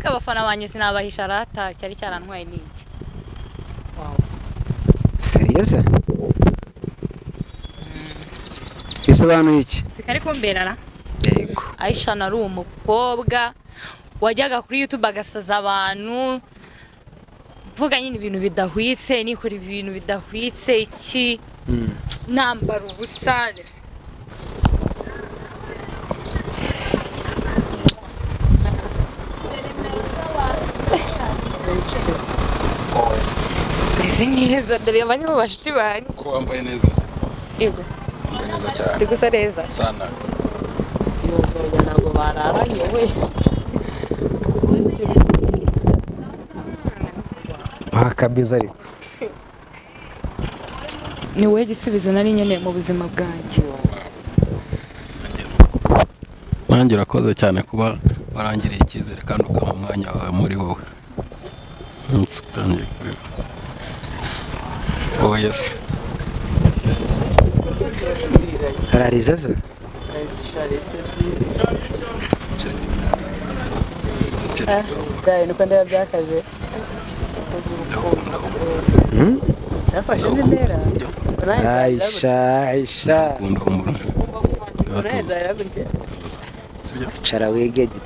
aka abafana banjye sinabahisha rata cyari cyarantwaye niki. Wow. Serious? Bisobanuye iki? Sikari kumberana. Yego. Aisha nari umukobwa wajyaga kuri YouTube agasaza abantu. Vuga nyine ibintu bidahwitse nikora ibintu bidahwitse iki. Nambara ubusane. Neza dore abanye mu bashiti banyu. Ko wambaye neza se? Yego. Wambaye neza cyane. Ndigusa neza. Sana. Yozoga nago bararanye we. Akabiza ariko. Ni wowe gisubizo nari nyene mu buzima bwanjye. Nanjye urakoze cyane kuba warangiriye icyizere kandi ukaba umwanya wawe muri wowe. Nsutangiye kuri. Oh yes. Arariza se? Dai nuko ndeba byakaje. Nafashe n'intera. Aisha. Kunda umuntu. Cara wegeje.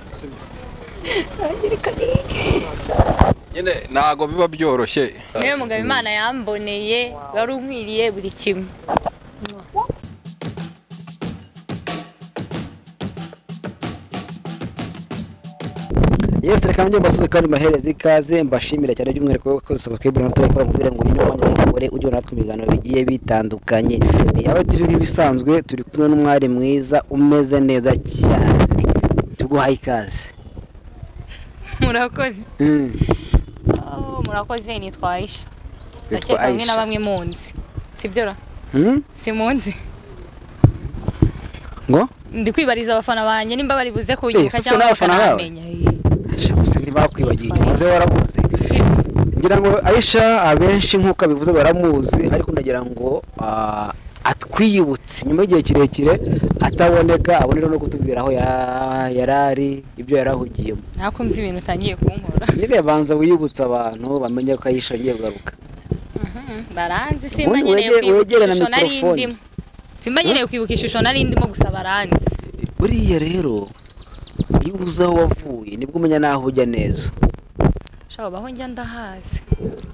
Nyine nago biba byoroshye. Niwe mugabo Imana yamboneye wari umwiriye buri kimwe. Yes, reka njye mbasuze kandi mahereza ikaze mbashimira cyane by'umwihariko ko subscribe na tubakora kugira ngo niyo mwanya w'umugore ujye natwe ibiganiro bigiye bitandukanye. Yawe turi nk'ibisanzwe turi kumwe n'umwari mwiza umeze neza cyane. Tuguhaye ikaze. Murakoze. Murakoze nitwa Aisha. Ndakeka bamwe na bamwe munzi. Sibyo ra? Simunzi. Ngo? Ndi kwibariza abafana banjye nimba bari buze kuyibuka cyangwa bakanamenya. Shaka ntibakwibagiye maze warabuze. Ngira ngo Aisha abenshi nkuko bivuze baramuzi ariko ndagira ngo atwiyibutse nyuma y'igihe kirekire ataboneka abonera no kutubwira aho yarari ibyo yarahugiyemo. Nako mvi ibintu utangiye kunkora. Nire banza wiyibutsa abantu bamenye ko Aisha agiye kugaruka. Baranzi simba nyine kwibuka ishusho nari ndimo. Simba nyine kwibuka ishusho nari ndimo gusa baranzi. Buriya rero iyo uza aho wavuye nibwo umenya naho ujya neza. Shaka baho njya ndahazi.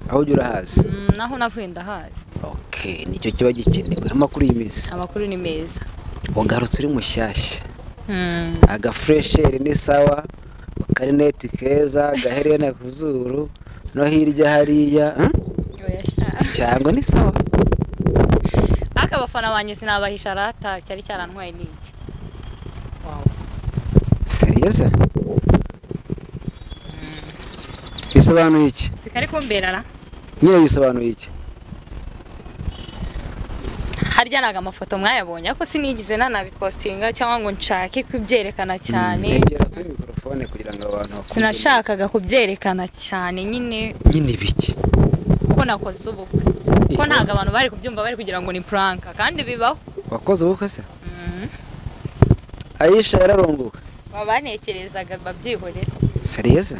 Aho ujya urahazi? Naho navuye ndahazi. Okay, nicyo kiba gikenewe. Amakuru y'imisi. Amakuru ni meza. Ugarutse uri mushyashya. Aga fresher ni sawa. Karineti keza, gaherena kuzuru, no hirya hariya, cyangwa ni sawa. Aka abafana banjye sinabahisha rata cyari cyarantwaye niki. Wow. Serious? Bisobanuye iki? Sikari kumberana. Nyine bisobanuye iki? Harya naga amafoto mwayabonye ako sinigize nanabipostinga cyangwa ngo nshake kubyerekana cyane. Negera kuri microphone kugira ngo abantu bakubone. Sinashakaga kubyerekana cyane nyine biki? Ko nakoze ubukwe. Ko ntaga abantu bari kubyumva bari kugira ngo ni prank kandi bibaho. Wakoze ubukwe se? Aisha yararongoka. Babanekerezaga babyihorera. Serious?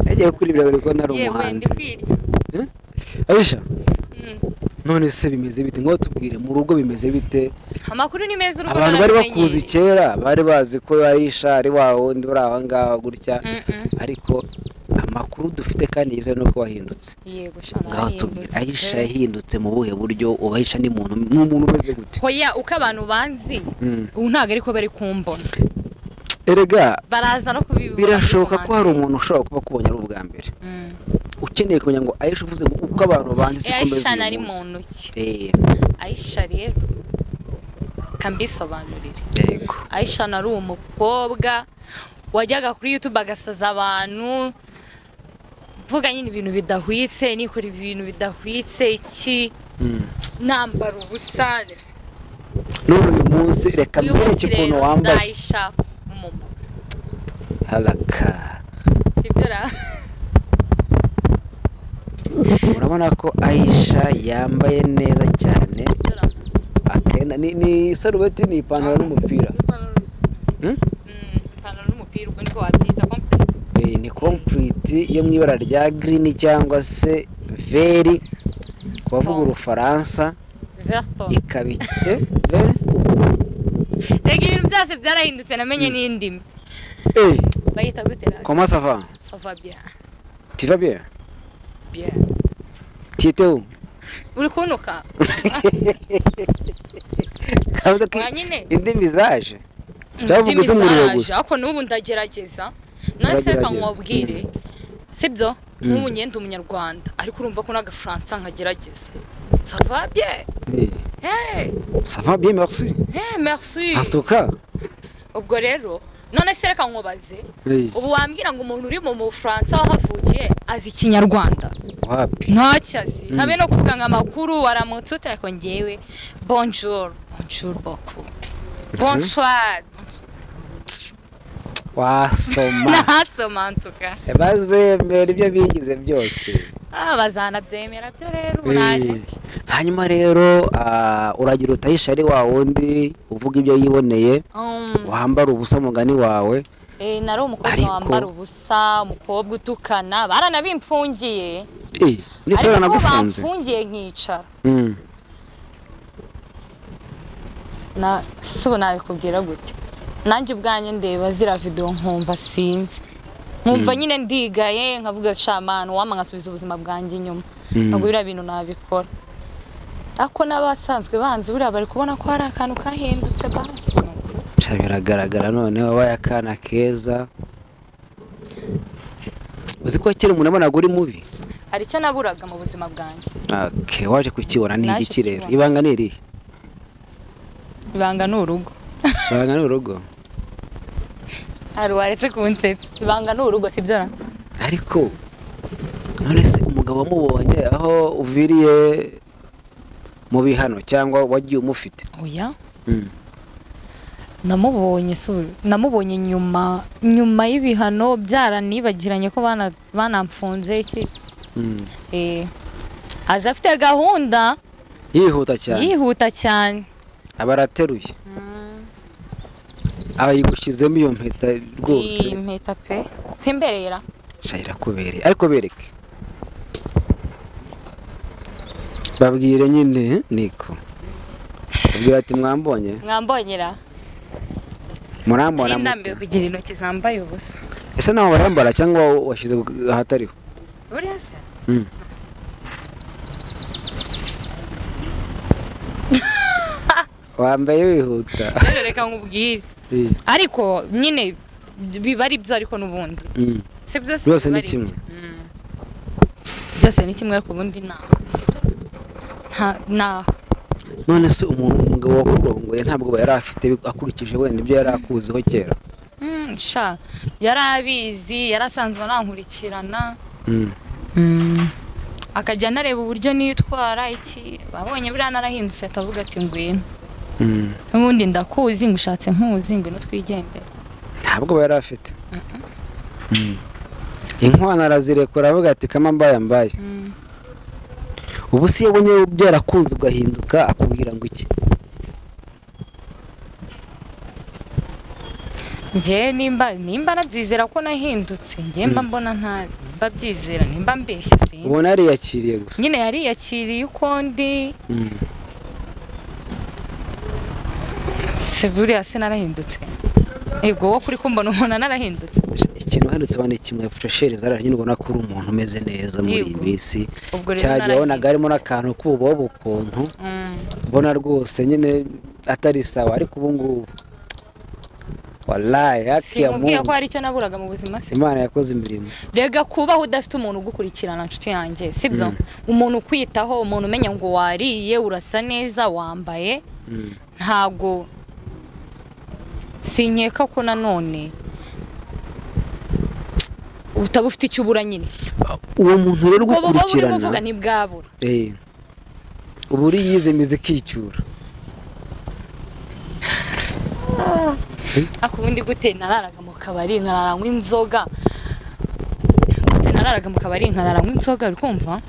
Najya kuribira bari ko ntari umuhanzi. Aisha? None se bimeze bite ngo tubwire mu rugo bimeze bite? Amakuru ni meza urugo abantu bari bakuzi kera bari bazi ko Aisha ari wawo ndi baraho ngaho gutya ariko amakuru dufite kandi yize no ko wahindutse. Yego shana. Ngaho tubwire Aisha yahindutse mu buhe buryo ubahisha ni umuntu umeze gute? Hoya uko abantu banzi ubu ntago ariko bari kumbona. Erega baraza no kubibona. Birashoboka ko hari umuntu ushobora kuba kubonye ari ubwa mbere. Ukeneye kumenya ngo Aisha uvuze ngo uko abantu banzi sikomeze. Aisha nari muntu ki? Aisha rero kambisobanurire. Yego. Aisha nari umukobwa wajyaga kuri YouTube agasaza abantu. Vuga nyine ibintu bidahwitse nikora ibintu bidahwitse iki. Nambara ubusane. None uyu munsi reka mbere cy'ukuntu wambaye. Aisha halaka. Sibyo. Urabona ko Aisha yambaye neza cyane. Akenda ni sarubeti ni ipantaro n'umupira. ipantaro n'umupira ubwo niko wabyita complete. Ni complete yo mu ibara rya green cyangwa se veri kubavuga urufaransa Verto. ikabite Rega ibintu byose byarahindutse namenye n'indimi. Bayita gute rero? Comment ça va? Ça va bien. Tu vas bien? Bien. Tu étais où? Uri kunuka? Kavuga ko Nyine. indimi zaje. Cyavuga uzi umuriro gusa. Ako n'ubu ndagerageza. None se reka mwabwire. Sibyo? Nk'ubu ngenda umunyarwanda ariko urumva ko n'agafaransa nkagerageza. Ça va bien? Ça va bien, merci. Merci. En tout cas. Ubwo rero none se reka nkubaze. Ubu wambwira ngo umuntu uri mu Bufaransa wahavukiye azi Ikinyarwanda. Wapi? Ntacyazi. Habe no kuvuga ngo amakuru waramutse utako ngewe. Bonjour. Bonjour beaucoup. Bonsoir. Wasoma. Nasoma ntuka. Bazemera ibyo bigize byose. Bazanabyemera byo rero uraje. Hanyuma rero uragira utahisha ari wa wundi uvuga ibyo yiboneye wambara ubusa mugani wawe. Nari umukobwa wambara ubusa, umukobwa utukana, baranabimfungiye. Muri sera nagufunze. Bamfungiye nkicara. Subu nabikubwira gute? Nanjye ubwanye ndeba zira video nkumva sinzi. Nkumva nyine ndigaye nkavuga shamana wama ngasubiza ubuzima bwanjye inyuma. Ntabwo bira bintu nabikora. Ako nabasanzwe banzi buri bari kubona ko hari akantu kahindutse basi. Biragaragara none wabaye akana keza. Uzi ko kiri umuntu abona uri mubi? Hari icyo naburaga mu buzima bwanjye. Waje kukibona ni iki rero? Ibanga ni irihe? Ibanga ni urugo. Ibanga ni urugo. Hari waretse kunsetsa. Ibanga ni urugo sibyo na? Ariko none se umugabo wamubonye aho uviriye mu bihano cyangwa wagiye umufite? Oya. Namubonye nyuma y'ibihano byaranibagiranye ko banamfunze iki. Aza afite gahunda yihuta cyane abarateruye abayigushyizemo iyo mpeta rwose. Iyi mpeta pe simberera shayira kubereye ariko bereke babwire nyine niko ubwira ati mwambonyera murambona ndambiwe kugira intoki zambaye ubusa. Ese nawe barambara cyangwa washyize ahatariho? Buriya se wambaye wihuta. reka nkubwire ariko nyine biba ari byo ariko n'ubundi si byose ni kimwe. Byose ni kimwe ariko ubundi nta none se umugabo wakurongoye ntabwo yari afite akurikije wenda ibyo yari akuziho kera? yari abizi, yari asanzwe anankurikirana akajya anareba uburyo nitwara iki. Babonye biriya narahindutse atavuga ati ngwino ubundi ndakuzi ngushatse nkuzi ngwino twigendere. Ntabwo yari afite inkwano arazirekura avuga ati kama mbaye ubu si yabonye byarakunze ugahinduka akubwira ngo iki? Nje nimba nabyizera ko nahindutse nje mba mbona nta babyizera nimba mbeshye se. Ubona ari yakiriye gusa. Nyine yari yakiriye uko ndi. Seburi se narahindutse. Ego wo kuri kumbona umuntu narahindutse. Ikintu handutse bane kimwe fresheri zaranyine ubona ko uri umuntu umeze neza muri iyi minsi. Cyajya abona garimo n'akantu kubobo ukuntu. Mbona rwose nyine atari sawa ariko ubu ngubu wallahi yakiya mu ko hari icyo naburaga mu buzima se. Imana yakoze imirimo. Rega kubaho udafite umuntu ugukurikirana nshuti yanjye sibyo? Umuntu kwitaho, umuntu umenya ngo wariye urasa neza wambaye ntago sinkeka ko nanone utaba ufite icyo ubura nyine. Uwo muntu rero gukurikirana uvuga ntibwabura. Ubu uri yize muziki icyura. Akubundi gute nararaga mu kabari nkararanywa inzoga. Nararaga mu kabari nkararanywa inzoga uri kumva?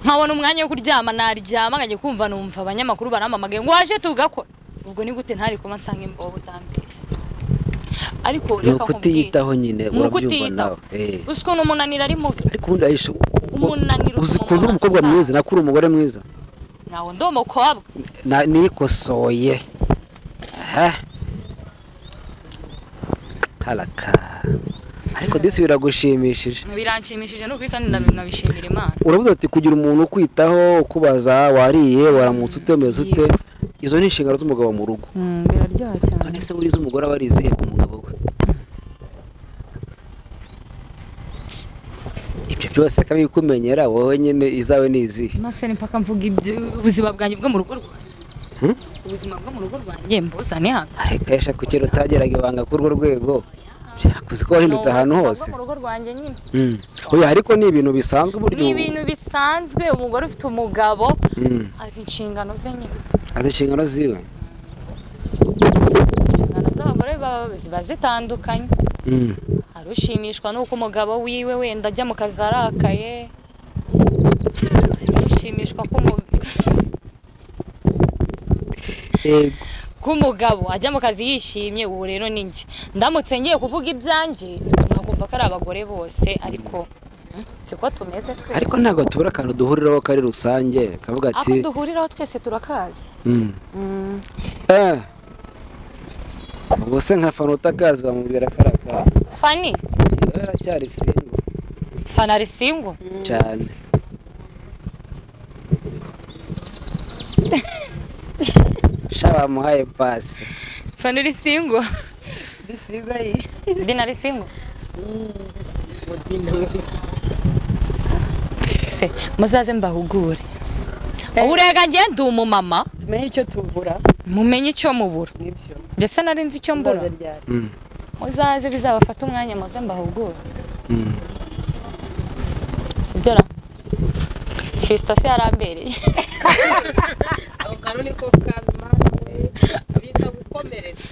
Nkabona umwanya wo kuryama naryama ngaje kumva numva abanyamakuru baramamagaye ngo waje tugakora. ubwo ni gute ntari kuba nsanga imbobo utambeshye ariko ni ukutiyitaho nyine urabyumva nawe uzi ukuntu umunaniro ari mubi ariko ubundi ayisha umunaniro uzi ukuntu uri umukobwa mwiza nakuri umugore mwiza nawe ndi umukobwa nikosoye haraka ariko disi biragushimishije biranshimishije n'ukuri kandi ndabishimira Imana uravuze ati kugira umuntu ukwitaho ukubaza wariye waramutse utemeze ute izo ni inshingano z'umugabo mu rugo biraryoha cyane none se buriza umugore aba arizihe ku mugabo we ibyo byose akabikumenyera wowe nyine izawe ni izihe mafene mpaka mvuga ubuzima bwanjye bwo mu rugo rwanjye ubuzima bwo mu rugo rwanjye mbuzane hano ariko yesha kukira utageraga ibanga kuri urwo rwego byakuze ko wahindutse ahantu hose mu rugo rwanjye nyine oya ariko ni ibintu bisanzwe buryo ni ibintu bisanzwe umugore ufite umugabo azi inshingano ze nyine azi inshingano ziwe inshingano z'abagore ziba zitandukanye arushimishwa n'uko umugabo wiwe wenda ajya mu kazi arakaye arushimishwa ko umugabo ajya mu kazi yishimye ubu rero ni njye ndamutse ngiye kuvuga ibyanjye nakumva ko ari abagore bose ariko siko tumeze twese ariko ntabwo tubura akantu duhuriraho kari rusange kavuga ati ako duhuriraho twese turakazi ubwo se nka fana utakazi bamubwira ko ari akazi fani aracyari singo fana ari singo cyane shaba muhaye pasi fana uri singo bisiga yi dina ari singo se muzaze mbahugure urega ngende umumama tumenye icyo tubura mumenye icyo mubura nibyo ndetse nari nzi icyo mbura muzaze bizabafata umwanya muze mbahugure dora Fisto se yarambereye ako kantu niko kamana we abita gukomeretsa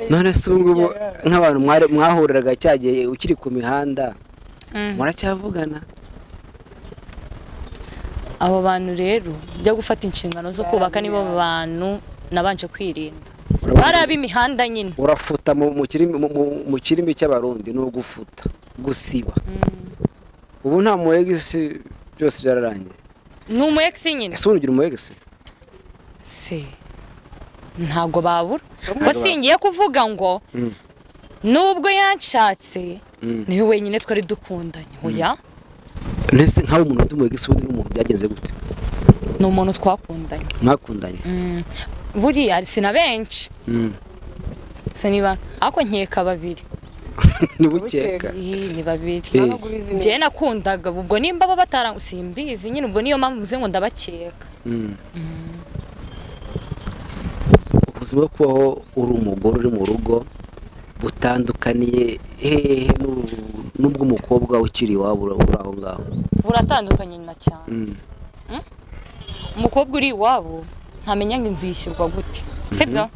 none se ubwo nk'abantu mwahuriraga cyagiye ukiri ku mihanda muracyavugana abo bantu rero byo gufata inshingano zo kubaka nibo bantu nabanje kwirinda baraba imihanda nyine urafuta mu kirimi cy'abarundi no gufuta gusiba ubu nta mu egisi byose byararangiye ni umu egisi nyine ese urugira umu egisi se ntago babura ngo singiye kuvuga ngo nubwo yanshatse niwe wenyine twari dukundanye oya nese nkaho umuntu undi mu egisi undi n'umuntu byagenze gute ni umuntu twakundanye mwakundanye buriya sina benshi siniba ako nkeka babiri ni bukeka ni babiri njye nakundaga ubwo nimba baba batarasimbizi nyine ubwo niyo mpamvu mvuze ngo ndabakeka ubuzima bwo kubaho uri umugore uri mu rugo butandukaniye hehe n'ubw'umukobwa ukiri iwabo uri aho ngaho buratandukanye na cyane umukobwa uri iwabo ntamenya ngo inzu yishyurwa gute sibyo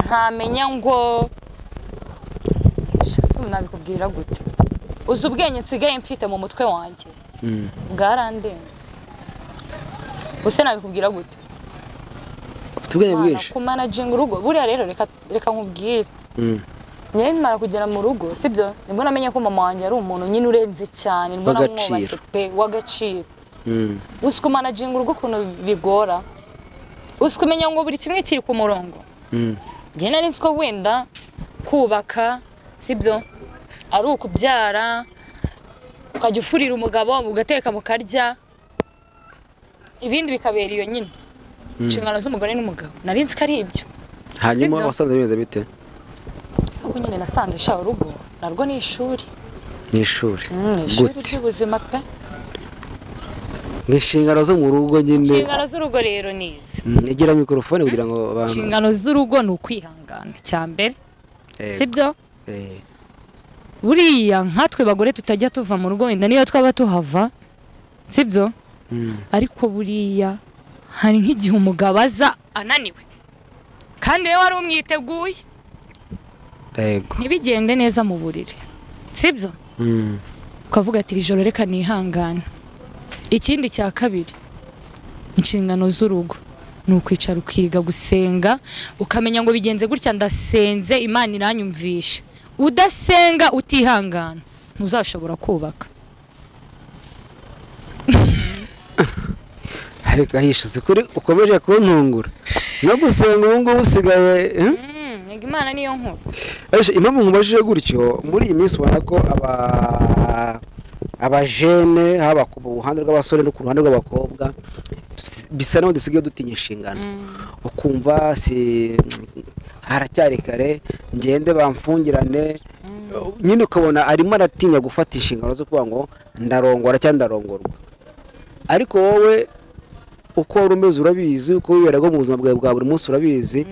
ntamenya ngo nabikubwira gute uzi ubwenge nsigaye mfite mu mutwe wanjye bwarandenze gusa nabikubwira gute ufite ubwenge bwinshi kumanaginga urugo buriya rero reka nkubwire njyewe nimara kugera mu rugo sibyo nibwo namenye ko mama wanjye ari umuntu nyine urenze cyane nibwo namwubashye pe w'agaciro uzi kumanaginga urugo ukuntu bigora uzi kumenya ngo buri kimwe kiri ku murongo njye nari nzi ko wenda kubaka sibyo ari ukubyara ukajya ufurira umugabo ugateka mukarya ibindi bikabera iyo nyine inshingano z'umugore n'umugabo nari nzi ko ari ibyo hanyuma wasanze bimeze bite ahubwo nyine nasanze shaho urugo narwo ni ishuri ni ishuri ry'ubuzima pe inshingano zo mu rugo nyine inshingano z'urugo rero ni izi igira mikorofone kugira ngo abantu inshingano z'urugo ni ukwihangana cya mbere sibyo buriya nkatwe bagore tutajya tuva mu rugo wenda niyo twaba tuhava sibyo ariko buriya hari nk'igihe umugabo aza ananiwe kandi we wari umwiteguye ntibigende neza mu buriri sibyo ukavuga ati iri joro reka nihangane ikindi cya kabiri inshingano z'urugo ni ukwicara ukiga gusenga ukamenya ngo bigenze gutya ndasenze Imana iranyumvisha udasenga utihangana ntuzashobora kubaka ariko ahisha kuri ukomeje kuntungura no gusenga ubu ngubu usigaye Imana niyo nkuru impamvu nkubajije gutyo muri iyi minsi ubona ko abajene haba ku ruhande rw'abasore no ku ruhande rw'abakobwa bisa naho dusigaye dutinya inshingano ukumva haracyari kare ngende bamfungirane nyine ukabona arimo aratinya gufata inshingano zo kuvuga ngo ndarongora cyangwa ndarongorwa ariko wowe uko wari umeze urabizi uko wiberaga mu buzima bwawe bwa buri munsi urabizi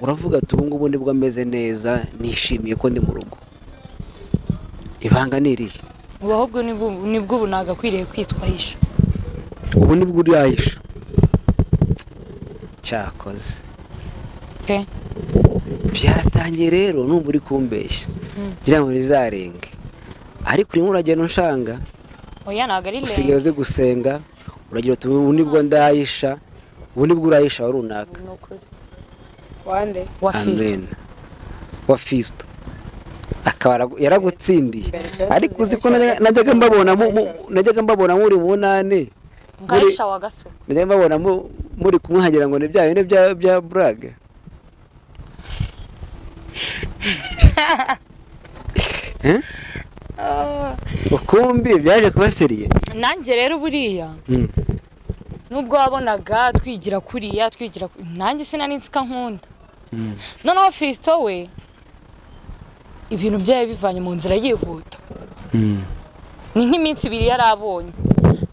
uravuga ati ubu ngubu nibwo ameze neza nishimiye ko ndi mu rugo ibanga ni irihe ubu ahubwo nibwo ubu nagakwiriye kwitwahisha ubu nibwo uriyahisha cyakoze byatangiye rero numva uri kumbeshya ngira ngo rizarenge ariko urimo uragenda unshanga oya ntabwo ari usigaye uzi gusenga uragira uti ubu nibwo ndahisha ubu nibwo urahisha wa runaka wande wa Fisto akaba yaragutsindiye ariko uzi ko najyaga mbabona muri munane ngahisha wa gaso najyaga mbabona muri kumwahagira ngo ni bya bine bya brag ukumbi byaje kubaseriye nanjye rero buriya nubwo wabonaga twigira kuriya nanjye sinaninzika nkunda noneho Fisto we ibintu byaye bivanye mu nzira yihuta ni nk'iminsi ibiri yarabonye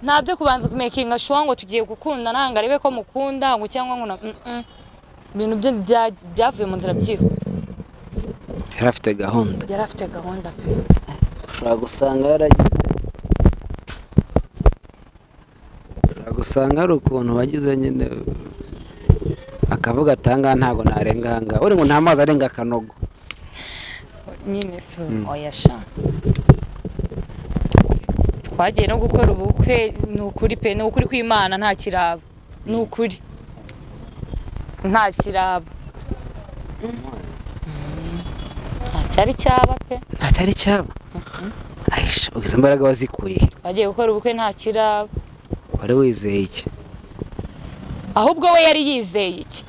ntabyo kubanza kumekinga shuwa ngo tugiye gukunda nanga arebe ko mukunda ngo cyangwa ngo ibintu byavuye mu nzira byihuta yari afite gahunda pe ushobora gusanga hari ukuntu wagize nyine akavuga atanga ntabwo narenga ahangaha uri ngo nta mazi arenga akanogo nyine so oya sha twagiye no gukora ubukwe ni ukuri pe ni ukuri kw'Imana nta kiraba ni ukuri nta kiraba ntacyari cyaba pe ntacyari cyaba aisha ugize imbaraga wazikuye twagiye gukora ubukwe nta kiraba wari wizeye iki ahubwo we yari yizeye iki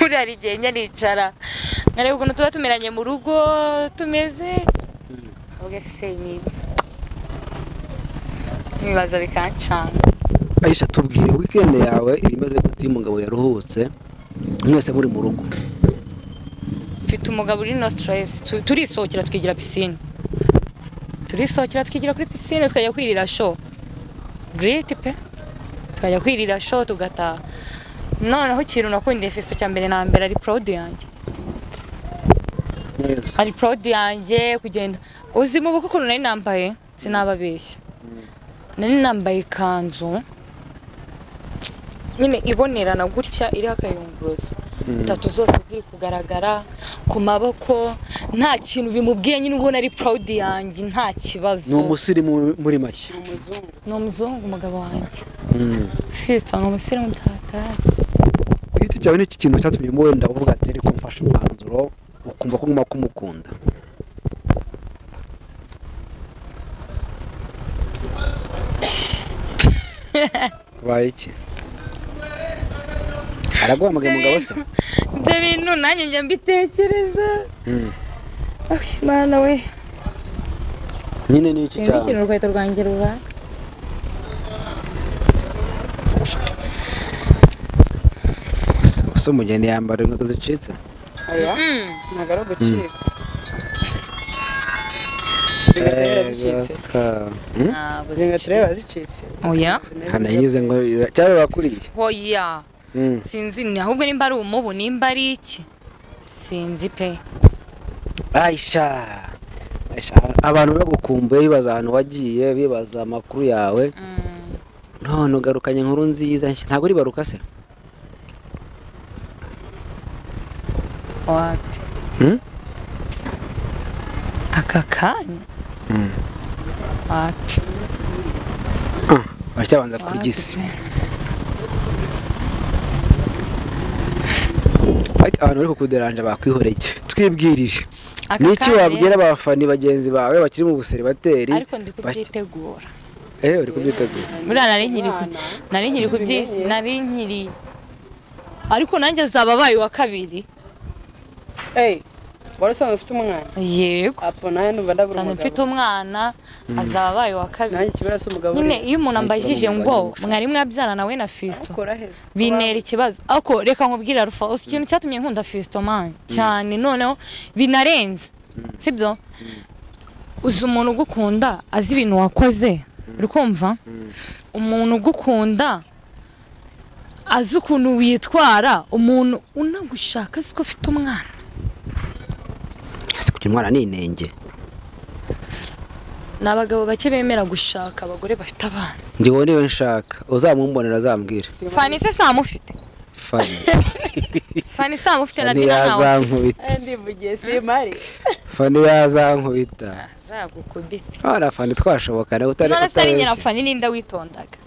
uriya rigenda nicara nkareba ukuntu tuba tumeranye mu rugo tumeze ugese nibaza bikancanga aisha tubwire weekend yawe irimeze gute iyo umugabo yaruhutse mwese muri mu rugo mfite umugabo uri no stress turisohokera twigira piscine kuri piscine tukajya kwirira show great pe tukajya kwirira show tugataha noneho ikintu nakundiye Fisto cya mbere na mbere ari proud yanjye ari proud yanjye kugenda uzi mu bukwe nari nambaye sinababeshya nari nambaye ikanzu nyine ibonerana gutya iri akayunguruzo tatu zose ziri kugaragara ku maboko nta kintu bimubwiye nyine ubona ari proud yanjye nta kibazo ni umusirimu muri make ni umuzungu umugabo wanjye Fisto ni umusirimu byatari igiti cyawe n'iki kintu cyatumye wenda uvuga ati ariko mfashe umwanzuro ukumva ko nguma kumukunda waye iki araguhamagaye umugabo se ibyo bintu nanjye njya mbitekereza Mana we nyine ni iki cyane ikintu urukweto rwanjye ruba so umugeni yambara inkweto zicitse aya ntabwo ari ugucika zinga tureba zicitse oya hano yize ngo cyari bakuriye oya sinzi ni ahubwo nimba ari umubu nimba ari iki sinzi pe Aisha abantu bagukumbuye bibaza ahantu wagiye bibaza amakuru yawe none ugarukanye inkuru nziza ntabwo uri baruka se wapi aka kanya wapi baracyabanza kurya isi abantu bari kukuderanja bakwihoreye twibwirije niki wabwira abafani bagenzi bawe bakiri mu buseribateri ariko ndi kubyitegura uri kubyitegura buriya nari nkiri ariko nanjye azaba abaye wa kabiri wari usanzwe ufite umwana yego apo nawe numva ndabura cyane mfite umwana azaba abaye wa kabiri nanjye kibera se umugabo nyine iyo umuntu ambajije ngo mwari mwabyara nawe na Fisto bintera ikibazo ako reka nkubwira Rufa uzi ikintu cyatumye nkunda Fisto man cyane noneho binarenze sibyo uzi umuntu ugukunda azi ibintu wakoze uri kumva umuntu ugukunda azi ukuntu witwara umuntu unagushaka siko ufite umwana kugira umwana ni inenge n'abagabo bake bemera gushaka abagore bafite abana ndi wowe niwe nshaka uzamumbonera azambwira Fani se samufite Fani samufite na Dina nawe ndivugiye simari Fani yazankubita zagukubita ara Fani twashobokana utari none se ari nyina Fani ninda witondaga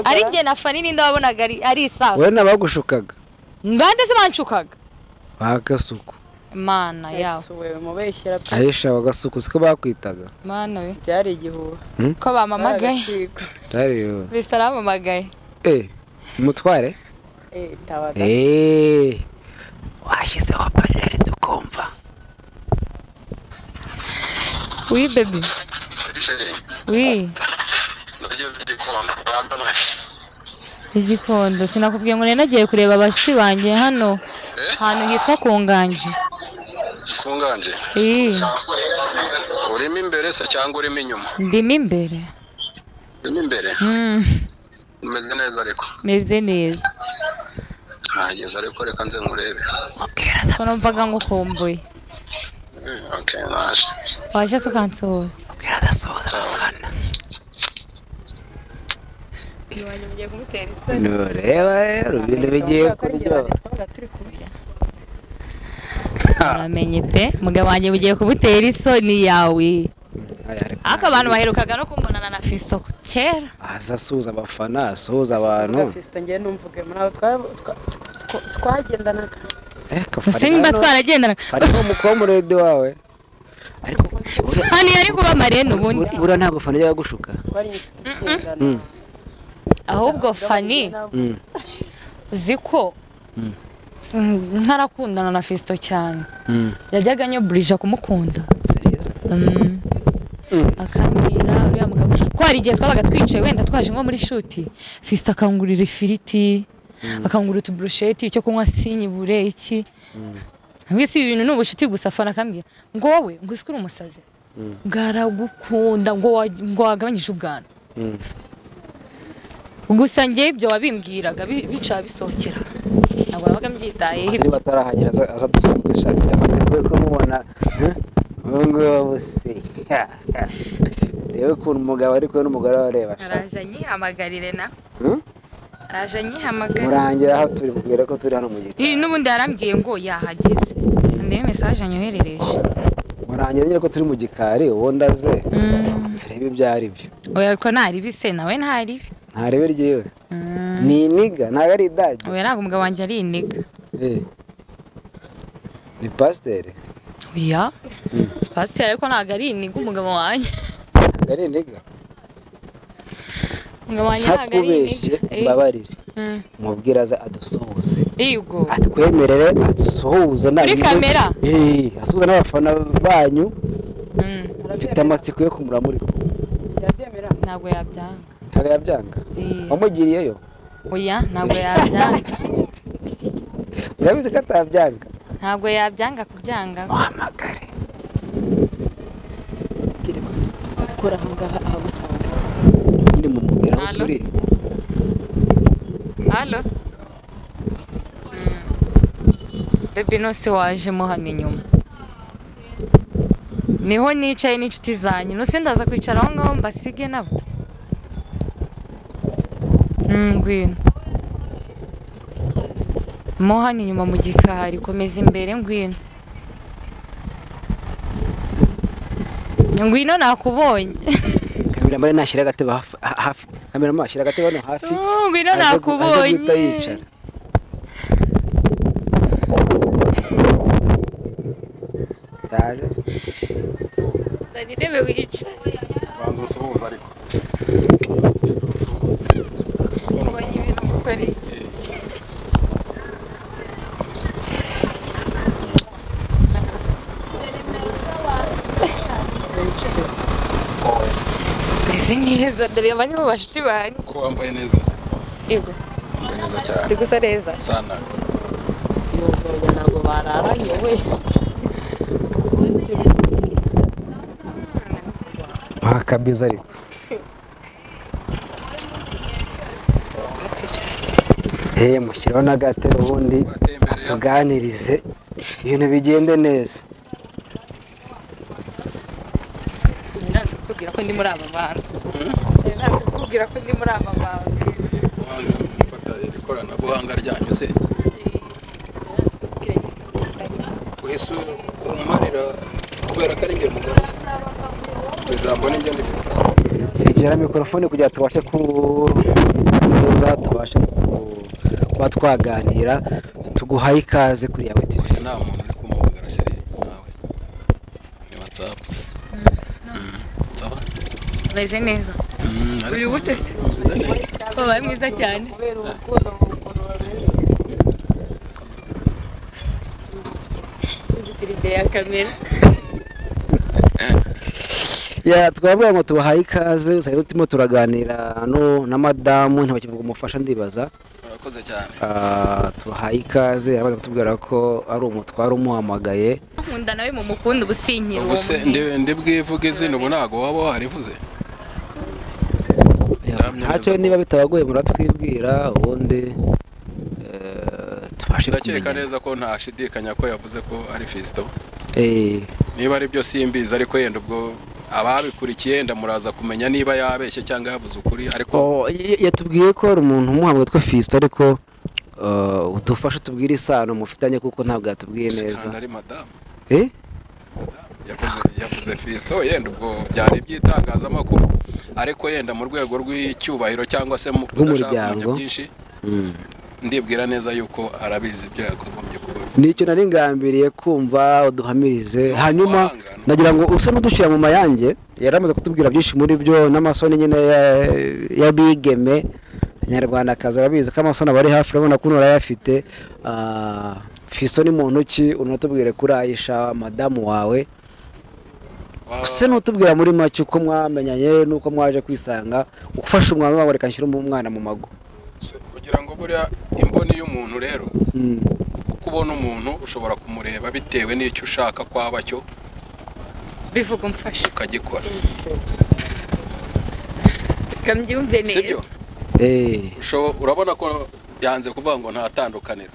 ari nge na Fani ninda wabonaga ari isaso wowe nabagushukaga mbande se banshukaga bagasuku mana yawe wewe mubeshyira Aisha bagasuku siko bakwitaga mana we byari igihuha ko bamamagaye dariyo bisaramamagaye umutware tawaga washyizeho parere tukumva oui baby oui igikondo sinakubwiye ngo nagiye kureba abashyi banjye hano hantu hitwa kunganje urimo imbere se cyangwa urimo inyuma ndimo imbere umeze neza ariko meze neza ntageze ariko reka nze nkurebe ko numvaga ngo ukumbuye naje waje se ukansuhuza ubwira adasohoza abafana iwanyu mugiye kumutera isoni nureba rero ibintu bigiye kuryoha uramenye pe mugabo wanjye bugiye kubutera isoni yawe ariko abantu baherukaga no kumbonana na Fisto kera aza asuhuza abafana asuhuza abantu Fisto ngiye numvuge muri abo twagendanaga simba twaragendanaga ariko umukomurede wawe ariko Fani yari kuba marene ubundi ura ntabwo Fani yajya gushuka ahubwo Fani uzi ko ntarakundana na Fisto cyane yajyaga nyoburija kumukunda akambwira uriya mugabo ko hari igihe twabaga twicaye wenda twaje nko muri shuti Fisto akangurira ifiriti akangurira utubrusheti icyo kunywa sinyibure iki mbese ibi bintu n'ubushuti gusa Fana akambwira ngo wowe ngo usikure umusazi bwaragukunda ngo wagabanyije ubwana gusa njye ibyo wabimbwiraga bica bisohokera ntabwo nabaga mbyitaye ibyo batarahagera aza dusohoza shafite amatsiko yo kumubona ngo se rero ukuntu umugabo ari kumwe n'umugore wareba araje anyihamagarire na araje anyihamagarire murangira aho turi kubwira ko turi hano mu gikari n'ubundi yarambwiye ngo yahageze ndebe message anyoherereje murangira nyine ko turi mu gikari ubundi aze turebe ibyo ari byo oya ko ntari bise nawe ntari ntarebe ryewe ni iniga ntabwo ari idage oya ntabwo umugabo wanjye ari iniga ni pasiteri oya si pasiteri ariko ntabwo ari iniga umugabo wanjye ntabwo ari iniga umugabo wanjye ntabwo ari ntakubeshye mbabarire umubwira aza adusuhuze yego atwemerere asuhuza kuri kamera asuhuza n'abafana banyu mfite amatsiko yo kumuramurika ntabwo yabyanga ntabwo yabyanga wamugiriyeyo oya ntabwo yabyanga urabizi ko atabyanga ntabwo yabyanga kubyanga muhamagare kora ahangaha ahagusanga ndi mu mubwira aho turi halo baby nose wajemo hano inyuma niho nicaye n'inshuti zanyu nose ndaza kwicara aho ngaho mbasige nabo ngwino mo hano inyuma mu gikari komeza imbere ngwino ngwino nakubonye. Kameramani nashyira agatebe hafi. Kameramani ashyira agatebe hano hafi. Ngwino nakubonye. Guhita yicara. Dani debe wicara. banza usuhuza ariko Ubonye ibintu mukoreye. Ese neza dore abandi mu bashuti banyu. ko wambaye neza se Yego. wambaye neza cyane Ndi gusa neza. sana Yozoga ntabwo bararanye we. Akabiza ariko. Mushyiraho n'agatebe ubundi watembereye tuganirize ibintu bigende neza. Nanze kukubwira ko ndi muri aba bantu. Nanze kukubwira ko ndi muri aba bantu. wanze gufata ikoranabuhanga ryanyu se uhise umarira kubera ko ari ngiye mugabo se ijambo ni njye ndifite Egera mikrofone kugira tubashe neza tubashe kuba twaganira tuguhaye ikaze kuri yawe TV. nta muntu uri kumuhamagara sheri nawe ni WhatsApp sawa Meze neza. Uri gute se? meze neza Wabaye mwiza cyane. Uri imbere ya kamera. Twavuga ngo tubahaye ikaze usanga turimo turaganira na madamu ntibakivuga umufasha ndibaza. urakoze cyane Tubahaye ikaze abaza kutubwira ko ari umutwaro umuhamagaye. Nkunda nawe mu mukunda ubusinyira ubu se ndi bwivuge izina ubu ntago waba warivuze Ntacyo niba bitabagoye muratwibwira ubundi tubashe ndakeka neza ko ntashidikanya ko yavuze ko ari Fiston Eh, niba ari byo simbizi ariko yenda ubwo ababikurikiye yenda muraza kumenya niba yabeshye cyangwa yavuze ukuri ariko yatubwiye ko ari umuntu umuhamagaye witwa Fiston ariko udufashe tubwire isano mufitanye kuko ntabwo yatubwiye neza. ari madamu Eh? yavuze Fiston yenda ubwo byari iby'itangazamakuru ariko yenda mu rwego rw'icyubahiro cyangwa se mu kudashaka kumenya byinshi ndibwira neza yuko arabizi ibyo yagombye kuba. Nicyo nari ngambiriye kumva uduhamirize hanyuma nagira ngo usa n'udushyira mu mayange yaramaze kutubwira byinshi muri byo n'amasoni nyine ya bigeme Nyarwanda kaza babizi ko amasoni bari hafi urabona ko urayafite. Fiston ni muntu ki unatubwire kuri Aisha madamu wawe se n'utubwira muri make uko mwamenyanye nuko mwaje kwisanga ufashe umwana wawe reka nshyire umwana mu mago kugira ngo buriya imboni y'umuntu rero uko ubona umuntu ushobora kumureba bitewe n'icyo ushaka kwaba cyo bivuga umfashe ukagikora kambyumve neza. sibyo urabona ko yanze kuvuga ngo nta tandukaniro.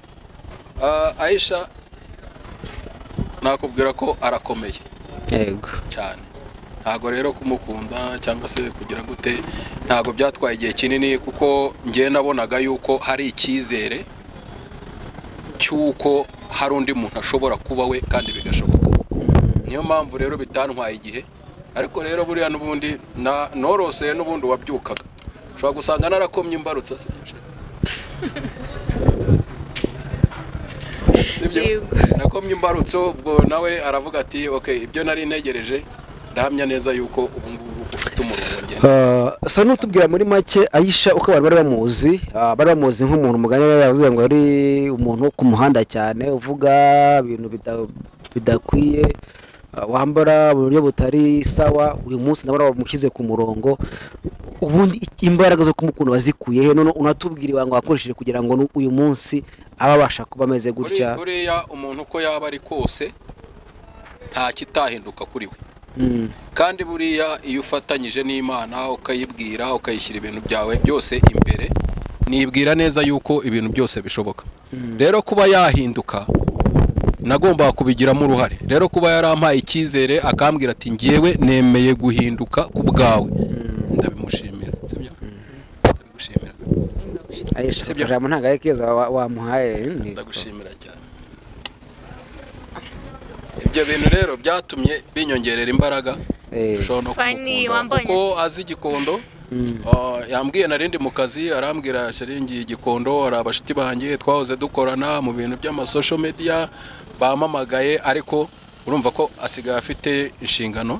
Aisha nakubwira ko arakomeye yego cyane ntago rero kumukunda cyangwa se kugira gute ntago byatwaye igihe kinini kuko ngiye nabonaga yuko hari icyizere cyuko hari undi muntu ashobora kuba we kandi bigashoboka. Niyo mpamvu rero bitantwaye igihe ariko rero buriya n'ubundi noroseye n'ubundi wabyukaga ushobora gusanga narakomye imbarutso sibyo nakomye imbarutso ubwo nawe aravuga ati okay ibyo nari ntegereje ndahamya neza yuko ubu ngubu ufite umurongo ngenda. Sa n'utubwira muri make Aisha uko bari bamuzi nk'umuntu mugani yavuze ngo ari umuntu wo ku muhanda cyane uvuga ibintu bidakwiye wambara mu buryo butari sawa. Uyu munsi nabara bamushyize ku murongo ubundi imbaraga zo kumukunda bazikuye he none unatubwira ngo akoresheje kugira ngo uyu munsi ababasha kuba ameze gutya. Buriya umuntu uko yaba ari kose nta kitahinduka kuri we kandi buriya iyo ufatanyije n'Imana ukayibwira ukayishyira ibintu byawe byose imbere nibwira neza yuko ibintu byose bishoboka. Rero kuba yahinduka nagomba kubigiramo uruhare. Rero kuba yarampaye icyizere akambwira ati ngiyewe nemeye guhinduka ku bwawe ndabimushimira sibyo ndabigushimira Aisha ijambo ntago ari keza wamuhaye ndagushimira cyane. Ibyo bintu rero byatumye binyongerera imbaraga ushobora no Funny, kumukunda wambonye. kuko azi igikondo. Yambwiye narindi mu kazi arambwira sharingi igikondo ari abashiti banjye twahoze dukorana mu bintu by'amasocial media bamamagaye ariko urumva ko asigaye afite inshingano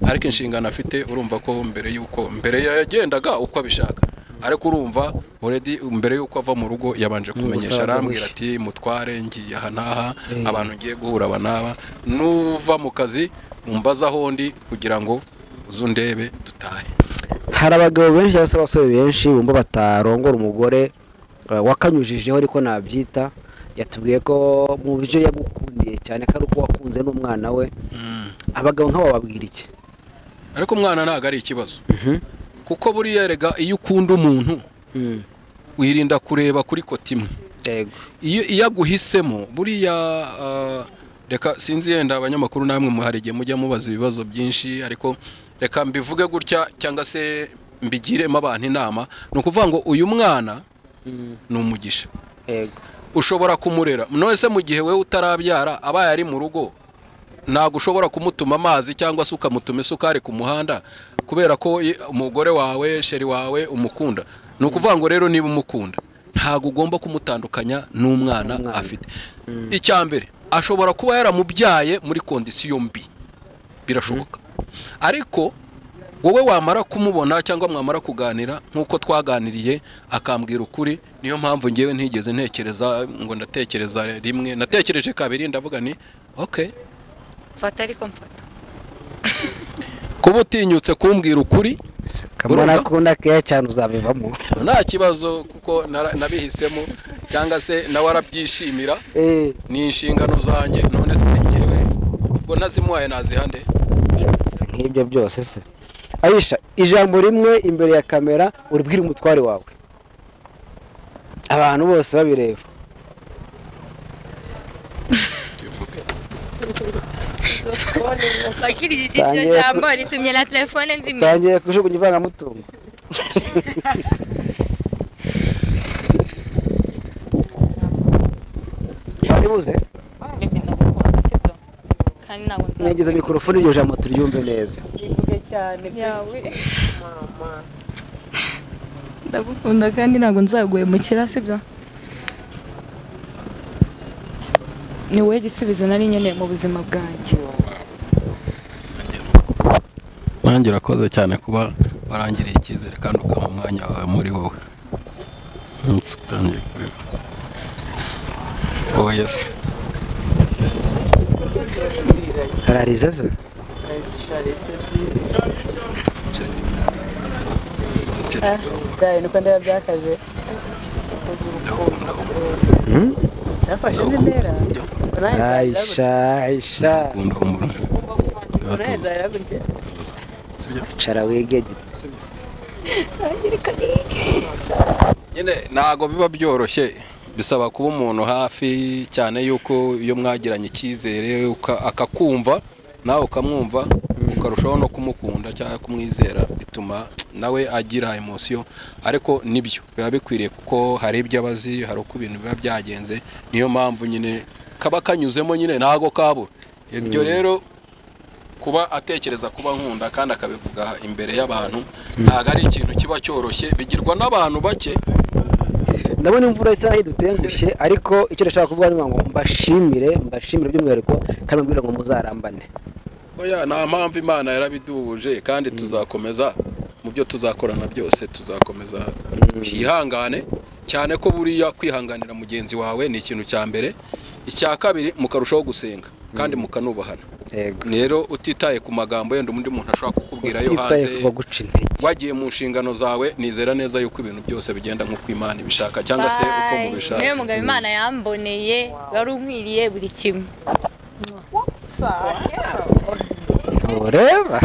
ariko inshingano afite urumva ko mbere yagendaga uko abishaka ariko urumva already mbere yuko ava mu rugo yabanje kumenyesha arambwira ati mutware ngiye aha naha abantu ngiye guhura abanaba nuva mu kazi umbaza hondi kugira ngo uzundebe dutahe. hari abagabo benshi cyangwa se abasore benshi bumva batarongora umugore wakanyujijeho ariko nabyita yatubwiye ko mu byo yagukundiye cyane ko ari uko wakunze n'umwana we abagabo nk'abo babwira iki ariko umwana ntago ari ikibazo kuko buriya rega iyo ukunda umuntu wirinda kureba kuri kote imwe iyo aguhisemo buriya reka sinzi yenda abanyamakuru namwe muharige mujya mubaza ibibazo byinshi ariko reka mbivuge gutya cyangwa se mbigiremo abantu inama ni ukuvuga ngo uyu mwana ni umugisha ushobora kumurera none se mu gihe we utarabyara abaye ari mu rugo ntabwo ushobora kumutuma amazi cyangwa se ukamutuma isukari ku muhanda kubera ko umugore wawe sheri wawe umukunda ni ukuvuga ngo rero niba umukunda ntabwo ugomba kumutandukanya n'umwana afite. Icya mbere ashobora kuba yaramubyaye muri kondisiyo mbi birashoboka ariko wowe wamara kumubona cyangwa mwamara kuganira nk'uko twaganiriye akambwira ukuri niyo mpamvu ngewe ntigeze ntekereza ngo ndatekereza rimwe natekereje kabiri ndavuga ni okay fata ariko mfata kuba utinyutse kumbwira ukuri kamana akunda keya cyane uzabivamo nta kibazo kuko nabihisemo cyangwa se nawe arabyishimira ni inshingano zanjye none se ngewe ubwo nazimuhaye nazihande nk'ibyo byose se Aisha ijambo rimwe imbere ya kamera uribwira umutware wawe abantu bose babireba bakiri iryo jambo ritumye na telefone nzimye tangiye kujugunya ivangamutungo waribuze kandi ntabwo nzaba negeze mikrofone iryo jambo turyumve neza yawe ndagukunda kandi ntabwo nzaguhemukira sibyo ni wowe gisubizo nari nkeneye mu buzima bwanjye nanjye urakoze cyane kuba warangiriye icyizere kandi ukaba umwanya wawe muri wowe utangiye kureba oh yes ararize se nuko ndeba byakaje nafashe n'intera Aisha cara wigege nyine ntago biba byoroshye bisaba kuba umuntu hafi cyane yuko iyo mwagiranye icyizere akakumva nawe ukamwumva ukarushaho no kumukunda cyangwa kumwizera bituma nawe agira emotion ariko nibyo biba bikwiriye kuko hari ibyo abazi hari uko ibintu biba byagenze niyo mpamvu nyine kaba kanyuzemo nyine ntago kabura ibyo rero kuba atekereza kuba nkunda kandi akabivuga imbere y'abantu ntago ari ikintu kiba cyoroshye bigirwa n'abantu bake ndabona imvura isa hidutengushye ariko icyo ndashaka kuvuga ni ngo mbashimire by'umwihariko kandi mbwira ngo muzarambane oya nta mpamvu Imana yarabiduhuje kandi tuzakomeza mu byo tuzakorana byose tuzakomeza kwihangane cyane ko buriya kwihanganira mugenzi wawe ni ikintu cya mbere icya kabiri mukarushaho gusenga kandi mukanubahana rero utitaye ku magambo yenda undi muntu ashobora kukubwira yo hanze wagiye mu nshingano zawe nizera neza yuko ibintu byose bigenda nk'uko Imana ibishaka cyangwa se uko mubishaka niyo mugabo Imana yamboneye wari unkwiriye buri kimwe ureba